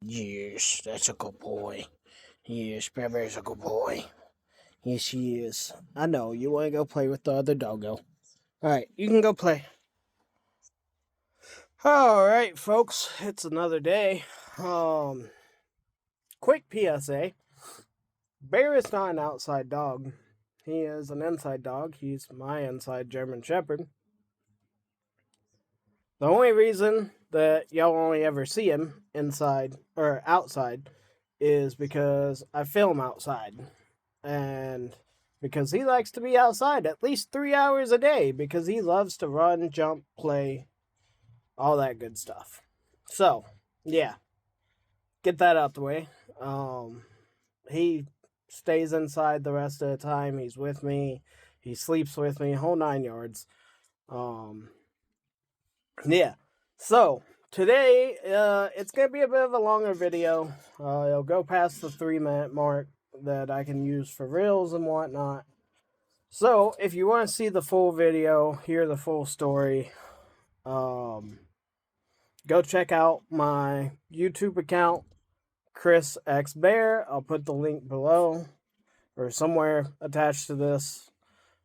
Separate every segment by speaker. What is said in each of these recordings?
Speaker 1: Yes, that's a good boy. Yes, Bear's a good boy. Yes, he is. I know, you want to go play with the other doggo. Alright, you can go play. Alright, folks, it's another day. Um, Quick PSA. Bear is not an outside dog. He is an inside dog. He's my inside German Shepherd. The only reason that y'all only ever see him inside or outside is because I film outside. And because he likes to be outside at least 3 hours a day because he loves to run, jump, play, all that good stuff. So, yeah, get that out the way. He stays inside the rest of the time. He's with me. He sleeps with me, whole 9 yards. Um, yeah. So today, it's gonna be a bit of a longer video. It'll go past the 3 minute mark that I can use for reels and whatnot. So if you want to see the full video, hear the full story, um, go check out my YouTube account, Chris X Bear. I'll put the link below or somewhere attached to this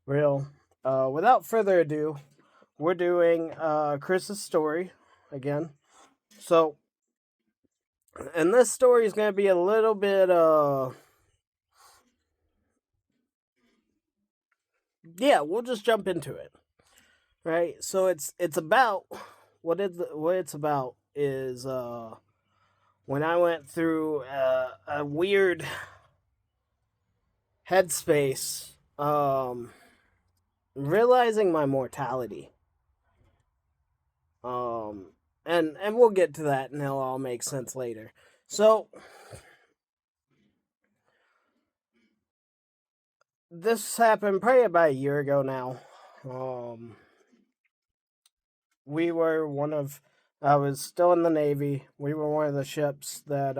Speaker 1: reel. Without further ado, we're doing Chris's story again. So, and this story is going to be a little bit, yeah, we'll just jump into it, right? So it's about what it's about is when I went through a weird headspace, realizing my mortality. And we'll get to that, and it'll all make sense later. So this happened probably about a year ago now. We were one of, I was still in the Navy. We were one of the ships that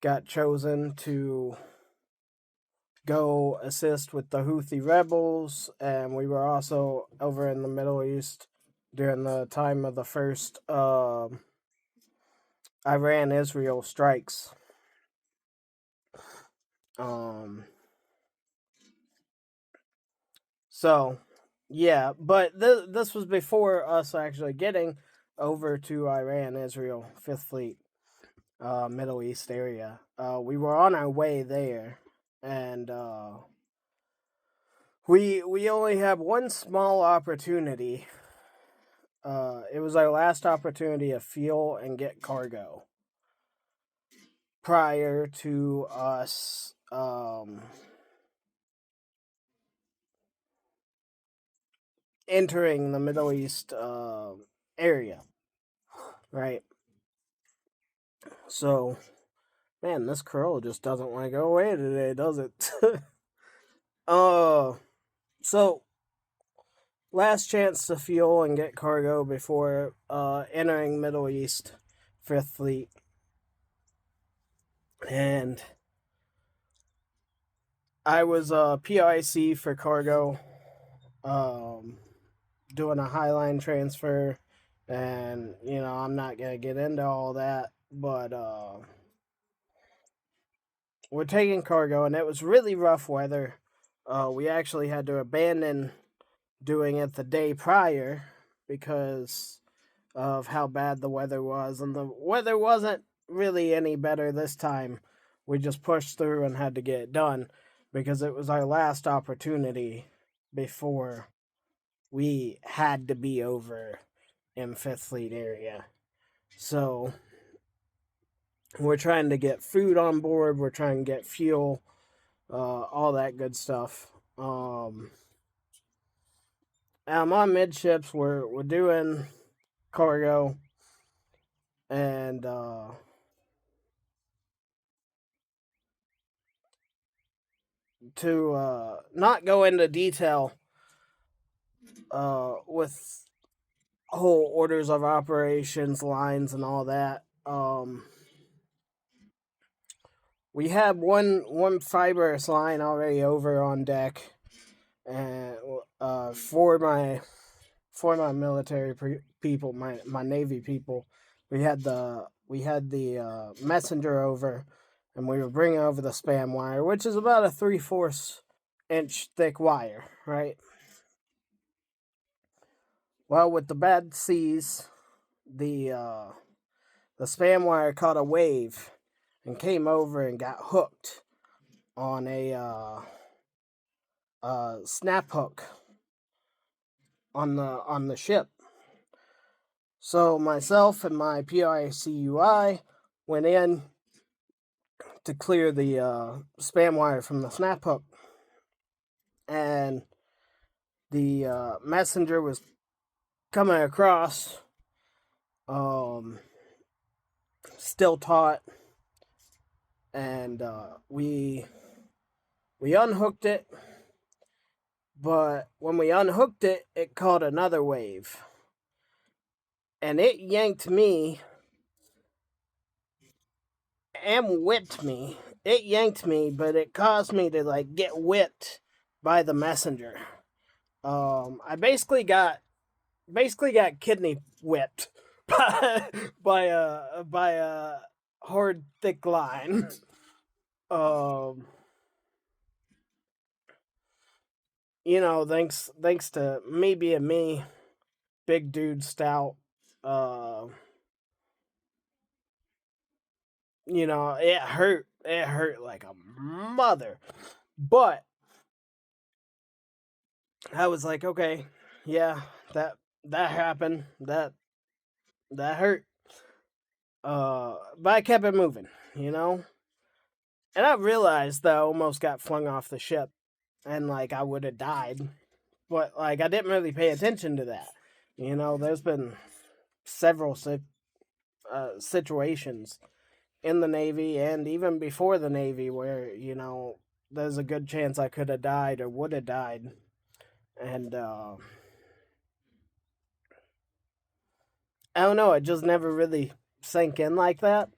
Speaker 1: got chosen to go assist with the Houthi rebels, and we were also over in the Middle East during the time of the first Iran-Israel strikes. So, yeah, but this was before us actually getting over to Iran, Israel, Fifth Fleet, Middle East area. We were on our way there, and we only had one small opportunity. It was our last opportunity to fuel and get cargo prior to us entering the Middle East area, right? So, man, this curl just doesn't want to go away today, does it? uh, so last chance to fuel and get cargo before entering Middle East, Fifth Fleet, and I was PIC for cargo, doing a highline transfer, and I'm not gonna get into all that, but we're taking cargo, and it was really rough weather. We actually had to abandon doing it the day prior because of how bad the weather was, and the weather wasn't really any better this time. We just pushed through and had to get it done because it was our last opportunity before we had to be over in Fifth Fleet area. So we're trying to get food on board, we're trying to get fuel, all that good stuff. I'm on midships, we're doing cargo, and to not go into detail with whole orders of operations, lines, and all that. We had one fibrous line already over on deck, and for my military people, my Navy people, we had the we had the messenger over, and we were bringing over the spam wire, which is about a 3/4 inch thick wire, right? Well, with the bad seas, the uh, the spam wire caught a wave and came over and got hooked on a snap hook on the ship. So myself and my PICUI went in to clear the spam wire from the snap hook, and the messenger was coming across, um, still taut, and we unhooked it. But when we unhooked it, it caught another wave, and it yanked me and whipped me. It yanked me, but it caused me to like get whipped by the messenger. I basically got kidney whipped by a hard thick line. Um, thanks to me being me, big dude, stout. Uh, it hurt. It hurt like a mother. But I was like, okay, yeah, that happened. That hurt. But I kept it moving, you know? And I realized that I almost got flung off the ship and like I would have died. But like I didn't really pay attention to that. There's been several situations in the Navy and even before the Navy where, there's a good chance I could have died or would have died. And I don't know, it just never really sank in like that.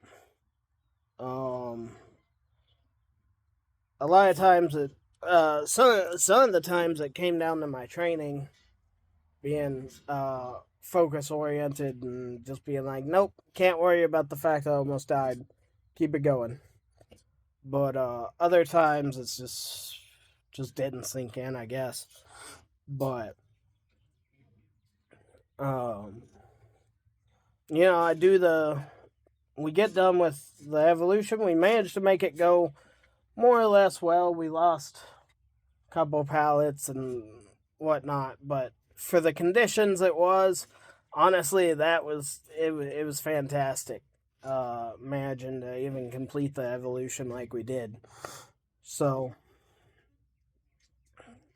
Speaker 1: Um, a lot of times some of the times it came down to my training being focus oriented and just being like, nope, can't worry about the fact I almost died. Keep it going. But other times it's just didn't sink in, I guess. But um, I do we get done with the evolution. We managed to make it go more or less well. We lost a couple pallets and whatnot, but for the conditions it was, honestly, it was fantastic. Managing to even complete the evolution like we did. So,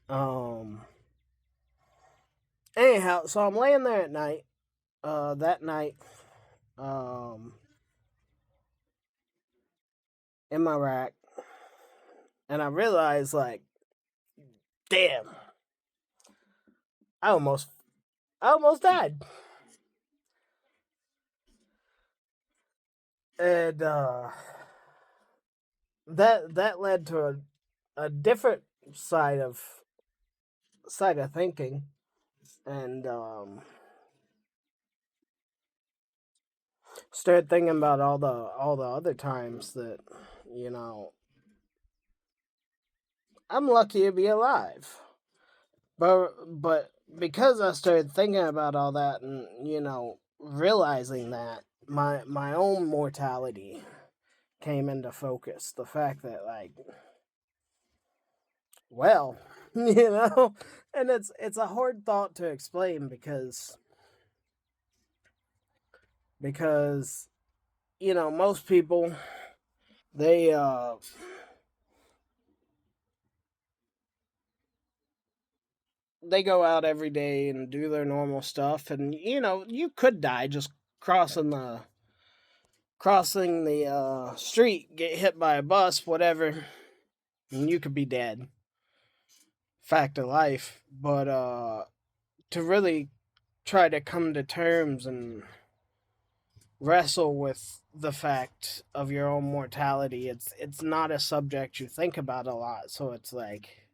Speaker 1: um, anyhow, so I'm laying there at night. That night, um, in my rack, and I realized, like, damn, I almost, I almost died, and that led to a different side of thinking, and started thinking about all the other times that you know I'm lucky to be alive. But because I started thinking about all that and realizing that my own mortality came into focus, the fact that like, well, and it's a hard thought to explain because most people they they go out every day and do their normal stuff, and you could die just crossing the street, get hit by a bus, whatever, and you could be dead. Fact of life. But to really try to come to terms and wrestle with the fact of your own mortality, it's not a subject you think about a lot. So it's like,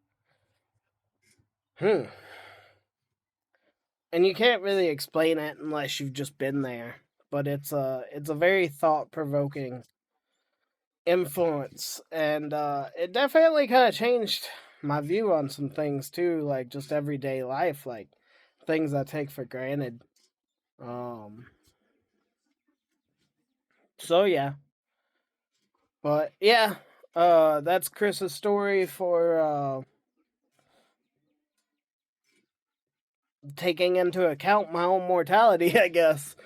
Speaker 1: hmm. And you can't really explain it unless you've just been there. but it's a very thought provoking influence, and it definitely kind of changed my view on some things too, like just everyday life, like things I take for granted. Um, so yeah, but yeah, that's Chris's story for taking into account my own mortality, I guess.